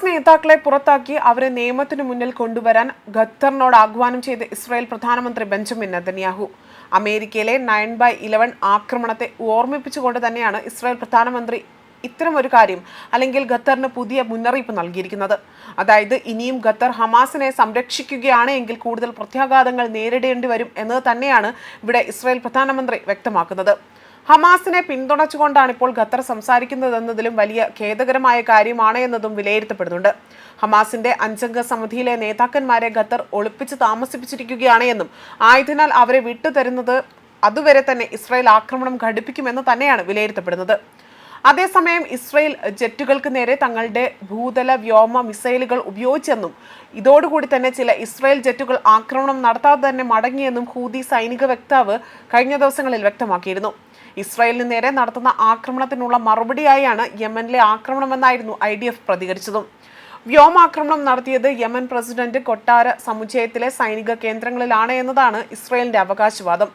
Hamas നേതാക്കളെ പുറത്താക്കി അവരെ നിയമത്തിനു മുന്നിൽ കൊണ്ടുവരാൻ ഖത്തറിനോട് ആഹ്വാനം ചെയ്ത് ഇസ്രായേൽ പ്രധാനമന്ത്രി ബെഞ്ചമിൻ നെതന്യാഹു. അമേരിക്കയിലെ 9/11 ആക്രമണത്തെ ഓർമ്മിപ്പിച്ചുകൊണ്ട് തന്നെയാണ് ഇസ്രായേൽ പ്രധാനമന്ത്രി ഇത്തരമൊരു കാര്യം അല്ലെങ്കിൽ ഖത്തറിന് പുതിയ മുന്നറിയിപ്പ് നൽകിയിരിക്കുന്നത്. അതായത് ഇനിയും ഖത്തർ ഹമാസിനെ സംരക്ഷിക്കുകയാണ് എങ്കിൽ കൂടുതൽ പ്രത്യാഘാതങ്ങൾ നേരിടേണ്ടി വരും എന്നത് തന്നെയാണ് ഇവിടെ ഇസ്രായേൽ പ്രധാനമന്ത്രി വ്യക്തമാക്കുന്നത്. ഹമാസിനെ പിന്തുണച്ചുകൊണ്ടാണ് ഇപ്പോൾ ഖത്തർ സംസാരിക്കുന്നതെന്നതിലും വലിയ ഖേദകരമായ കാര്യമാണ് എന്നതും വിലയിരുത്തപ്പെടുന്നുണ്ട്. ഹമാസിന്റെ 5-അംഗ സമിതിയിലെ നേതാക്കന്മാരെ ഖത്തർ ഒളിപ്പിച്ച് താമസിപ്പിച്ചിരിക്കുകയാണ് എന്നും ആയതിനാൽ അവരെ വിട്ടുതരുന്നത് അതുവരെ തന്നെ ഇസ്രായേൽ ആക്രമണം ഘടിപ്പിക്കുമെന്ന് തന്നെയാണ് വിലയിരുത്തപ്പെടുന്നത്. അതേസമയം ഇസ്രായേൽ ജെറ്റുകൾക്ക് നേരെ തങ്ങളുടെ ഭൂതല വ്യോമ മിസൈലുകൾ ഉപയോഗിച്ചെന്നും ഇതോടുകൂടി തന്നെ ചില ഇസ്രായേൽ ജെറ്റുകൾ ആക്രമണം നടത്താതെ തന്നെ മടങ്ങിയെന്നും ഹൂതി സൈനിക വക്താവ് കഴിഞ്ഞ ദിവസങ്ങളിൽ വ്യക്തമാക്കിയിരുന്നു. ഇസ്രായേലിന് നേരെ നടത്തുന്ന ആക്രമണത്തിനുള്ള മറുപടിയായാണ് യമനിലെ ആക്രമണമെന്നായിരുന്നു IDF പ്രതികരിച്ചതും. വ്യോമാക്രമണം നടത്തിയത് യമൻ പ്രസിഡന്റ് കൊട്ടാര സമുച്ചയത്തിലെ സൈനിക കേന്ദ്രങ്ങളിലാണ് എന്നതാണ് ഇസ്രായേലിന്റെ അവകാശവാദം.